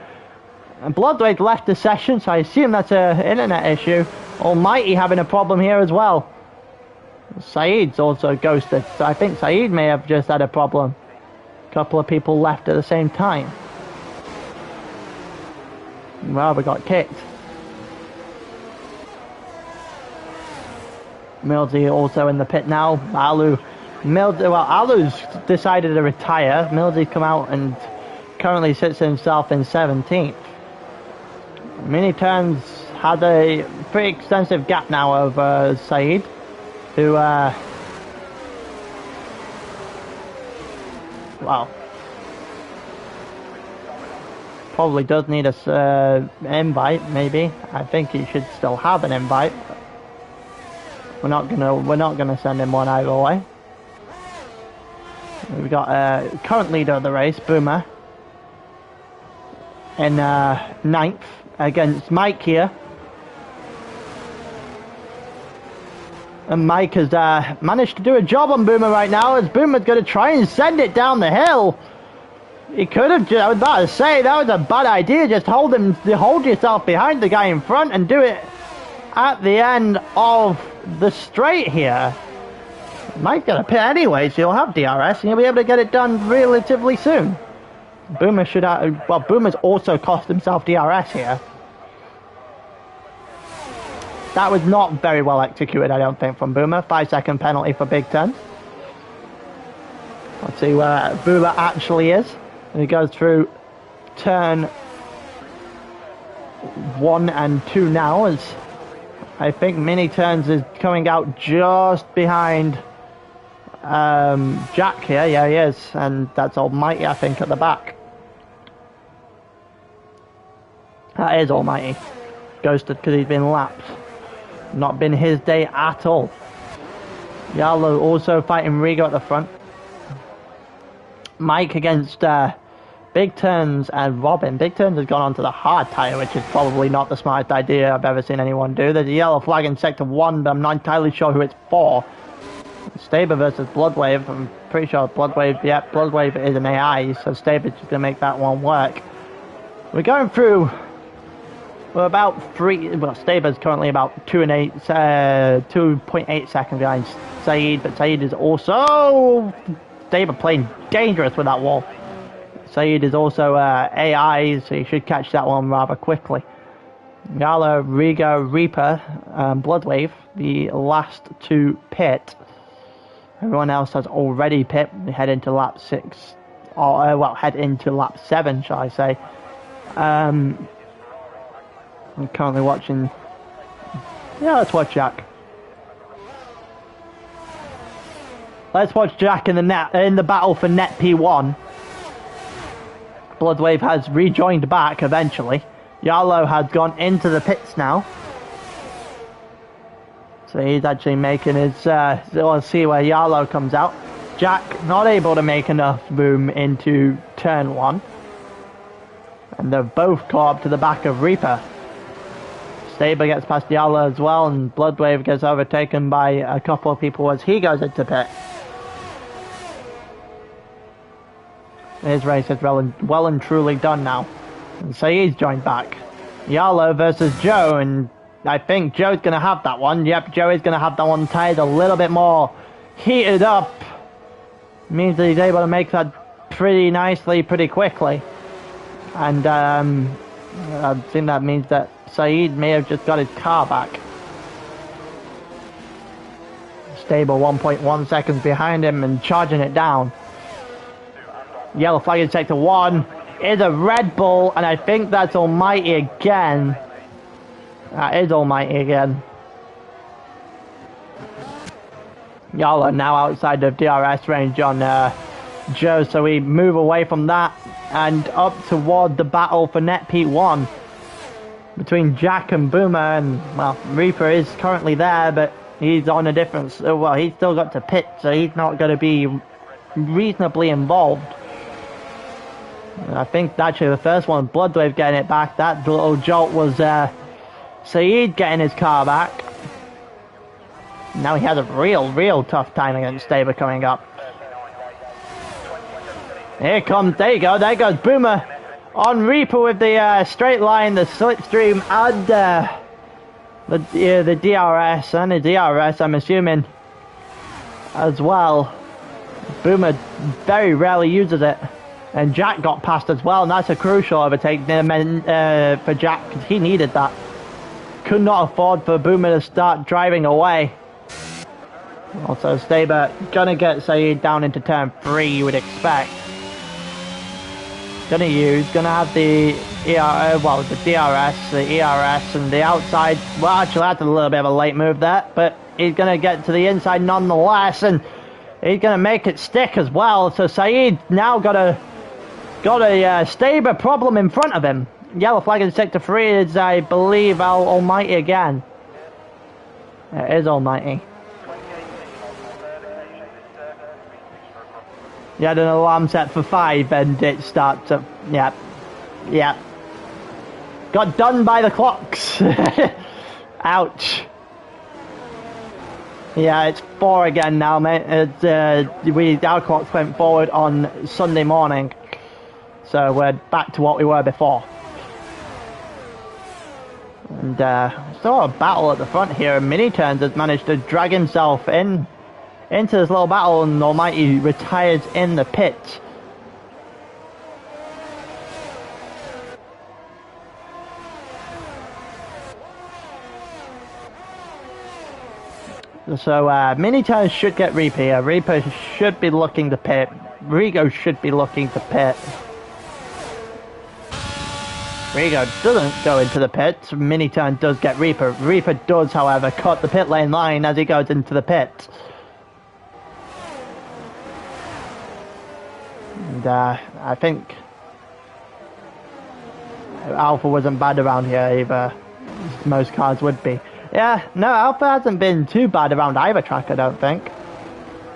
Speaker 1: And Bloodwave left the session, so I assume that's an internet issue. Almighty having a problem here as well. Saeed's also ghosted, so I think Saeed may have just had a problem. A couple of people left at the same time. Well, we got kicked. Millsy also in the pit now. Alu's decided to retire. Millsy's come out and currently sits himself in 17th. Mini Turns had a pretty extensive gap now over Saeed, who well, probably does need a invite. Maybe I think he should still have an invite. We're not gonna send him one either way. We've got current leader of the race, Boomer, in 9th against Mike here. And Mike has managed to do a job on Boomer right now, as Boomer's going to try and send it down the hill. He could have I was about to say, that was a bad idea. Just hold yourself behind the guy in front and do it at the end of the straight here. Mike's going to pit anyway, so he'll have DRS and he'll be able to get it done relatively soon. Boomer should have, well, Boomer's also cost himself DRS here. That was not very well executed, I don't think, from Boomer. 5-second penalty for Big Ten. Let's see where Boomer actually is. And he goes through turn 1 and 2 now, as I think Mini Turns is coming out just behind Jack here. Yeah, he is. And that's Almighty, I think, at the back. That is Almighty. Ghosted because he's been lapped. Not been his day at all. Yarlo also fighting Rigo at the front. Mike against Big Turns and Robin. Big Turns has gone onto the hard tyre, which is probably not the smartest idea I've ever seen anyone do. There's a yellow flag in sector 1, but I'm not entirely sure who it's for. Staber versus Bloodwave. I'm pretty sure Bloodwave, yeah, Bloodwave is an AI, so Staber's just going to make that one work. We're going through... We're about 3... Well, Staber's currently about 2.8 seconds behind Saeed, but Saeed is also... Staber playing dangerous with that wall. Saeed is also AI, so you should catch that one rather quickly. Gala, Riga, Reaper, Bloodwave, the last to pit. Everyone else has already pit. They head into lap 6. Or, well, head into lap 7, shall I say. I'm currently watching... Yeah, let's watch Jack. Let's watch Jack in the battle for net P1. Bloodwave has rejoined back eventually. Yarlo has gone into the pits now. So he's actually making his... let's see where Yarlo comes out. Jack not able to make enough room into turn 1. And they're both caught up to the back of Reaper. Staber gets past Yarlo as well, and Bloodwave gets overtaken by a couple of people as he goes into pit. His race is well and truly done now. And so he's joined back. Yarlo versus Joe, and I think Joe's going to have that one. Yep, Joe is going to have that one tied a little bit more heated up. Means that he's able to make that pretty nicely, pretty quickly. And I think that means that Saeed may have just got his car back. Stable 1.1 seconds behind him and charging it down. Yellow flag in sector 1 is a Red Bull, and I think that's Almighty again. That is Almighty again. Y'all are now outside of DRS range on Joe, so we move away from that and up toward the battle for net P1 between Jack and Boomer. And well, Reaper is currently there, but he's on a different, well, he's still got to pit, so he's not going to be reasonably involved. I think actually the first one, Bloodwave getting it back. That little jolt was Saeed getting his car back. Now he has a real tough time against Staber coming up. Here comes, there you go, there goes Boomer on Reaper with the straight line, the slipstream, and the DRS, and the DRS I'm assuming as well. Boomer very rarely uses it, and Jack got past as well, and that's a crucial overtake for Jack, because he needed that. Could not afford for Boomer to start driving away. Also, Staber gonna get Saeed down into turn 3, you would expect. Gonna have the the DRS, the ERS, and the outside. Well, actually, that's a little bit of a late move there, but he's gonna get to the inside nonetheless, and he's gonna make it stick as well. So Saeed now got a Staber problem in front of him. Yellow flag in sector 3 is, I believe, Almighty again. It is Almighty. You had an alarm set for 5 and it starts up. Yep. Got done by the clocks. Ouch. Yeah, it's 4 again now, mate. Our clocks went forward on Sunday morning. So we're back to what we were before. And saw a battle at the front here, and Mini Turns has managed to drag himself into this little battle, and Almighty retires in the pit. So Mini Turns should get Reaper here. Reaper should be looking to pit. Rigo should be looking to pit. Rigo doesn't go into the pit. Mini Turn does get Reaper. Reaper does, however, cut the pit lane line as he goes into the pit. And I think Alpha wasn't bad around here either. Most cars would be. Yeah, no, Alpha hasn't been too bad around either track, I don't think.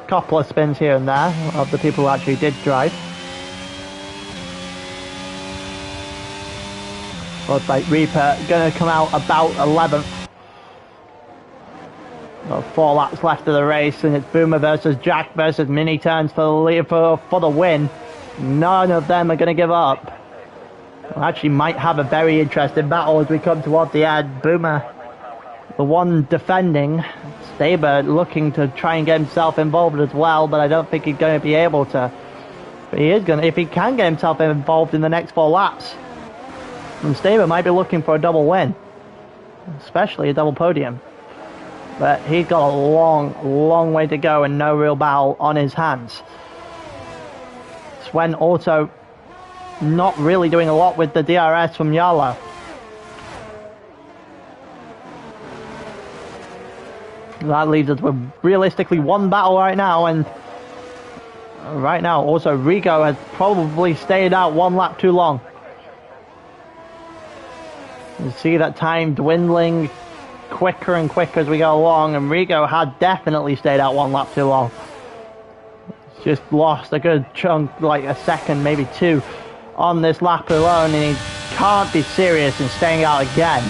Speaker 1: Couple of spins here and there of the people who actually did drive. Looks like Reaper gonna come out about 11th. Got 4 laps left of the race, and it's Boomer versus Jack versus Mini Turns for the lead, for the win. None of them are gonna give up. We actually might have a very interesting battle as we come towards the end. Boomer, the one defending. Staber looking to try and get himself involved as well, but I don't think he's going to be able to. But he is going to, if he can get himself involved in the next 4 laps. And Staber might be looking for a double win, especially a double podium. But he's got a long way to go and no real battle on his hands. Swen also not really doing a lot with the DRS from Yala. That leaves us with realistically 1 battle right now, and right now also Rigo has probably stayed out 1 lap too long. You see that time dwindling quicker and quicker as we go along, and Rigo had definitely stayed out 1 lap too long. Just lost a good chunk, like a second, maybe 2 on this lap alone, and he can't be serious in staying out again.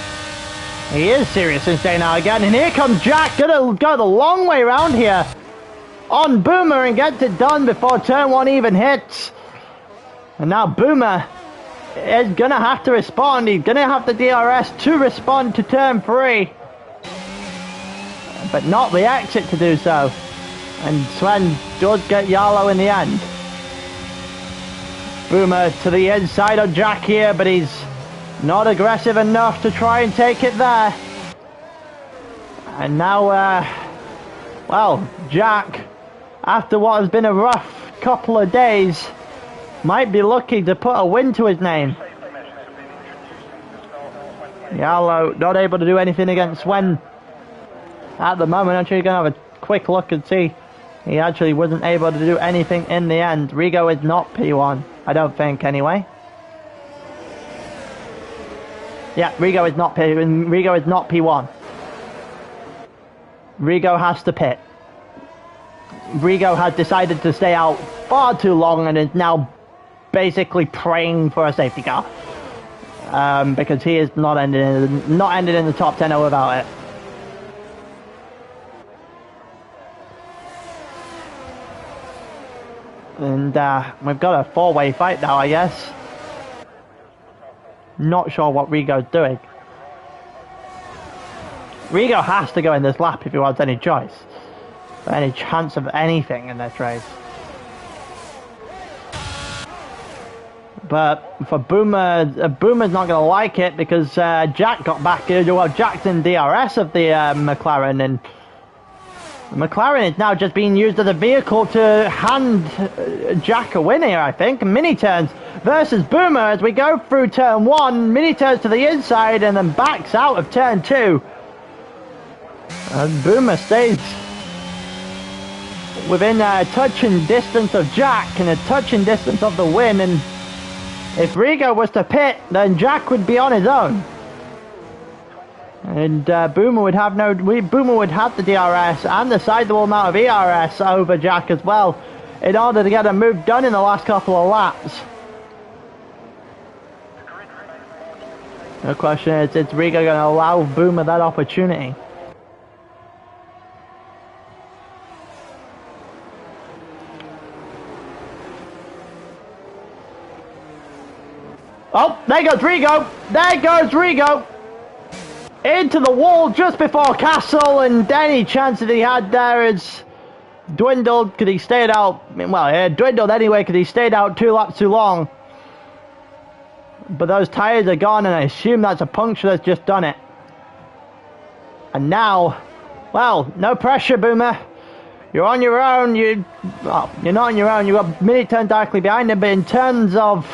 Speaker 1: He is serious in staying out again, and here comes Jack, gonna go the long way around here on Boomer and gets it done before turn 1 even hits. And now Boomer is gonna have to respond. He's gonna have the DRS to respond to turn 3, but not the exit to do so. And Sven does get Yarlow in the end. Boomer to the inside of Jack here, but he's not aggressive enough to try and take it there. And now Well, Jack, after what has been a rough couple of days, might be lucky to put a win to his name. Yalo not able to do anything against Sven at the moment. I'm actually going to have a quick look and see. He actually wasn't able to do anything in the end. Rigo is not P1, I don't think anyway. Yeah, Rigo is not P1. Rigo has to pit. Rigo has decided to stay out far too long and is now basically praying for a safety car. Because he is not ended in the top 10 without it. And we've got a four-way fight now, I guess. Not sure what Rigo's doing. Rigo has to go in this lap if he wants any choice. Or any chance of anything in this race. But for Boomer, Boomer's not going to like it because Jack got back. Well, Jack's in DRS of the McLaren, and McLaren is now just being used as a vehicle to hand Jack a win here, I think. Mini turns versus Boomer as we go through turn 1. Mini turns to the inside and then backs out of turn 2. And Boomer stays within a touching distance of Jack and a touching distance of the win. And if Rigo was to pit, then Jack would be on his own. And Boomer would have the DRS and the sizable amount of ERS over Jack as well in order to get a move done in the last couple of laps. The question is Rigo going to allow Boomer that opportunity? Oh, there goes Rigo! There goes Rigo! Into the wall just before Castle, and any chance that he had there is dwindled because he stayed out. Well, it dwindled anyway because he stayed out 2 laps too long. But those tyres are gone, and I assume that's a puncture that's just done it. And now, well, no pressure, Boomer. You're on your own. You're not on your own. You've got mini turn directly behind him, but in terms of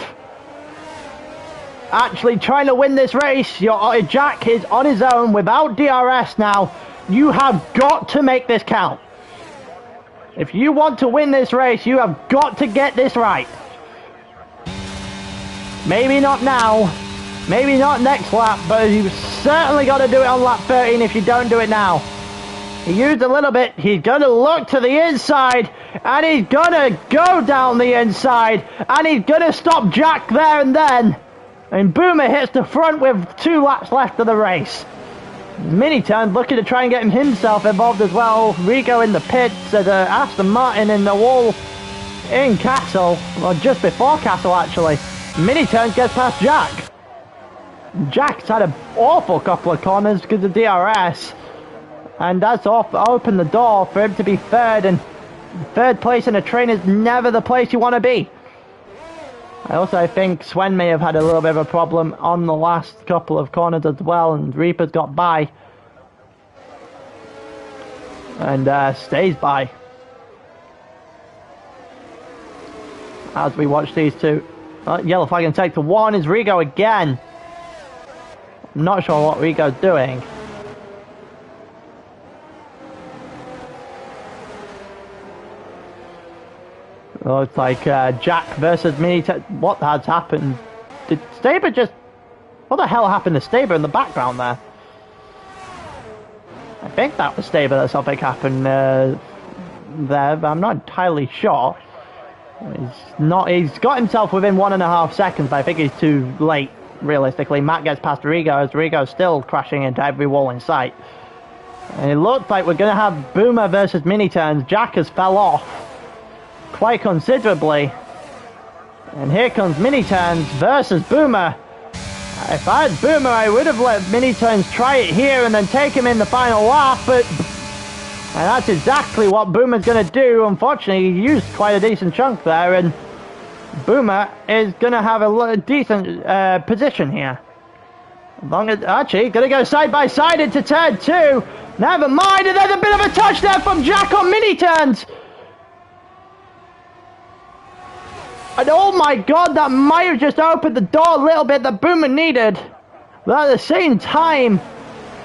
Speaker 1: actually trying to win this race, Jack is on his own without DRS now. You have got to make this count. If you want to win this race, you have got to get this right. Maybe not now, maybe not next lap, but you've certainly got to do it on lap 13 if you don't do it now. He used a little bit, he's going to look to the inside, and he's going to go down the inside, and he's going to stop Jack there and then. And Boomer hits the front with 2 laps left of the race. Mini turn looking to try and get himself involved as well. Rigo in the pits at Aston Martin in the wall in Castle, or just before Castle actually. Mini turns gets past Jack. Jack's had an awful couple of corners because of DRS. And that's opened the door for him to be third, and third place in a train is never the place you want to be. I also think Sven may have had a little bit of a problem on the last couple of corners as well, and Reaper's got by. And stays by. As we watch these two. Yellow flag in sector 1 is Rigo again. I'm not sure what Rigo's doing. Looks like Jack versus Mini. What has happened? Did Staber just... What the hell happened to Staber in the background there? I think that was Staber that something happened there, but I'm not entirely sure. He's got himself within 1.5 seconds, but I think he's too late, realistically. Matt gets past Rigo, as Rigo's still crashing into every wall in sight. And it looks like we're going to have Boomer versus Mini Turns. Jack has fell off quite considerably. And here comes Mini Turns versus Boomer. If I had Boomer, I would have let Mini Turns try it here and then take him in the final lap, but... And that's exactly what Boomer's going to do. Unfortunately, he used quite a decent chunk there, and Boomer is going to have a decent position here. Long as Archie gonna go side by side into turn 2. Never mind, and there's a bit of a touch there from Jack on mini turns. And oh my god, that might have just opened the door a little bit that Boomer needed. But at the same time,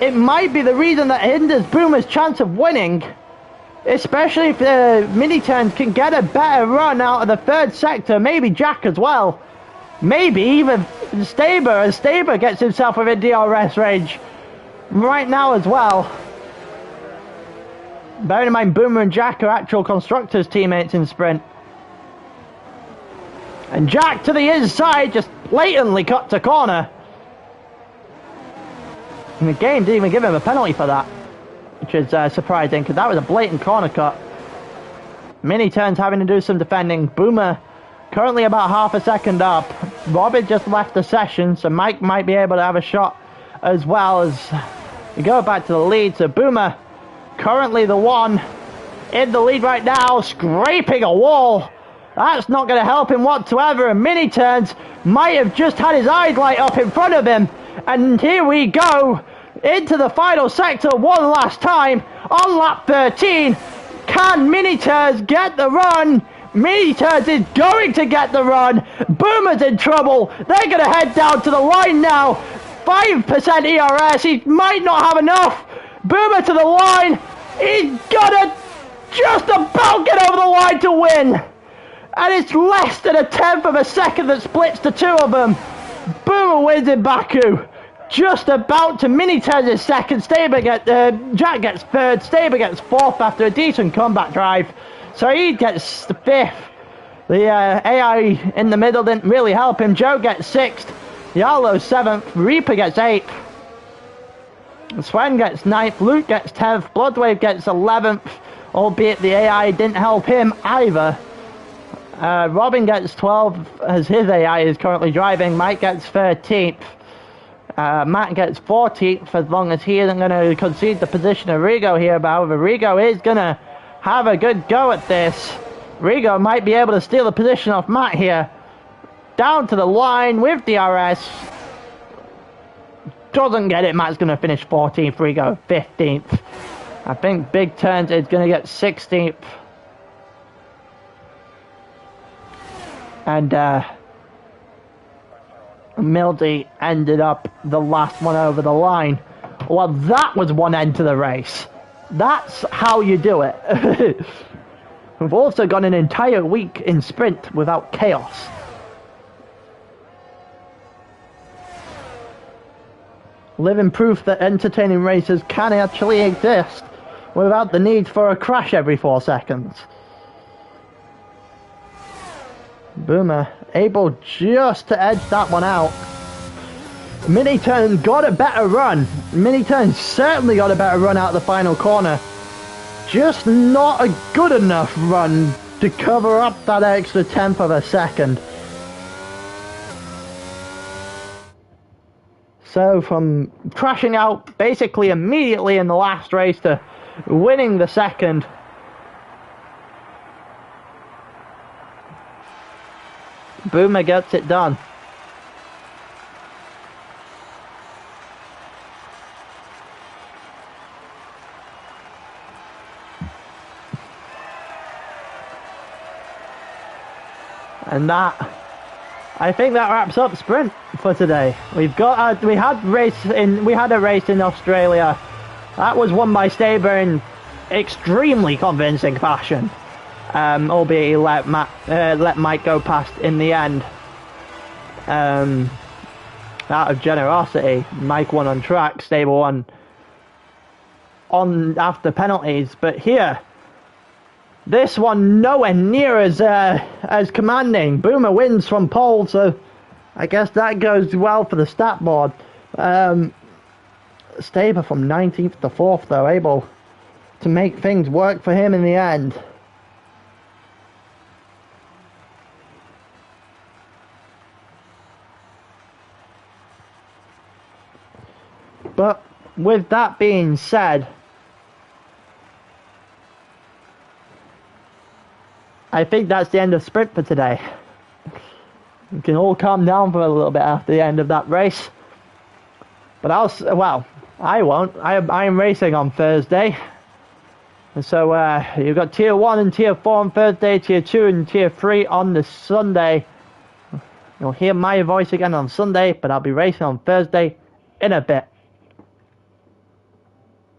Speaker 1: it might be the reason that hinders Boomer's chance of winning. Especially if the mini turns can get a better run out of the third sector, maybe Jack as well. Maybe even Staber, as Staber gets himself within DRS range right now as well. Bearing in mind, Boomer and Jack are actual constructors teammates in sprint. And Jack to the inside just blatantly cut to corner. And the game didn't even give him a penalty for that, which is surprising because that was a blatant corner cut. Mini turns having to do some defending. Boomer currently about half a second up. Robin just left the session, so Mike might be able to have a shot as well as we go back to the lead. So Boomer currently the one in the lead right now, scraping a wall. That's not going to help him whatsoever, and mini turns might have just had his eyes light up in front of him. And here we go into the final sector one last time on lap 13. Can mini turns get the run? Mini turns is going to get the run. Boomer's in trouble. They're going to head down to the line now. 5% ERS. He might not have enough. Boomer to the line. He's gonna just about get over the line to win. And it's less than a tenth of a second that splits the two of them. Boomer wins in Baku. Just about to. Mini turns is second. Jack gets third. Staber gets fourth after a decent comeback drive. Saeed gets the fifth. The AI in the middle didn't really help him. Joe gets sixth. Yarlo seventh. Reaper gets eighth. Sven gets ninth. Luke gets 10th. Bloodwave gets 11th. Albeit the AI didn't help him either. Robin gets 12th as his AI is currently driving. Mike gets 13th. Matt gets 14th as long as he isn't going to concede the position of Rigo here. But however, Rigo is going to have a good go at this. Rigo might be able to steal the position off Matt here. Down to the line with DRS. Doesn't get it. Matt's going to finish 14th. Rigo 15th. I think Big Turns is going to get 16th. And Mildy ended up the last one over the line. Well, that was one end to the race. That's how you do it. We've also got an entire week in sprint without chaos. Living proof that entertaining races can actually exist without the need for a crash every 4 seconds. Boomer able just to edge that one out. Mini Turn got a better run. Mini Turn certainly got a better run out of the final corner. Just not a good enough run to cover up that extra tenth of a second. So from crashing out basically immediately in the last race to winning the second, Boomer gets it done. And that, I think that wraps up sprint for today. We had a race in Australia. That was won by Staber in extremely convincing fashion. Albeit he let Mike go past in the end. Out of generosity, Mike won on track, Staber won on after penalties. But here, this one nowhere near as commanding. Boomer wins from pole, so I guess that goes well for the stat board. Staber from 19th to 4th though, able to make things work for him in the end. But with that being said, I think that's the end of sprint for today. We can all calm down for a little bit after the end of that race. But well, I won't. I am racing on Thursday. And so you've got Tier 1 and Tier 4 on Thursday, Tier 2 and Tier 3 on the Sunday. You'll hear my voice again on Sunday, but I'll be racing on Thursday in a bit.